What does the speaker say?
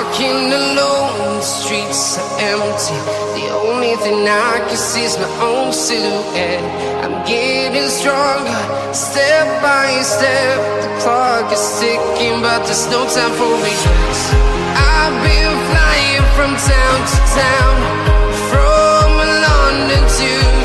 walking alone, the streets are empty. The only thing I can see is my own silhouette. I'm getting stronger, step by step. The clock is ticking, but there's no time for regrets. I've been flying from town to town, from London to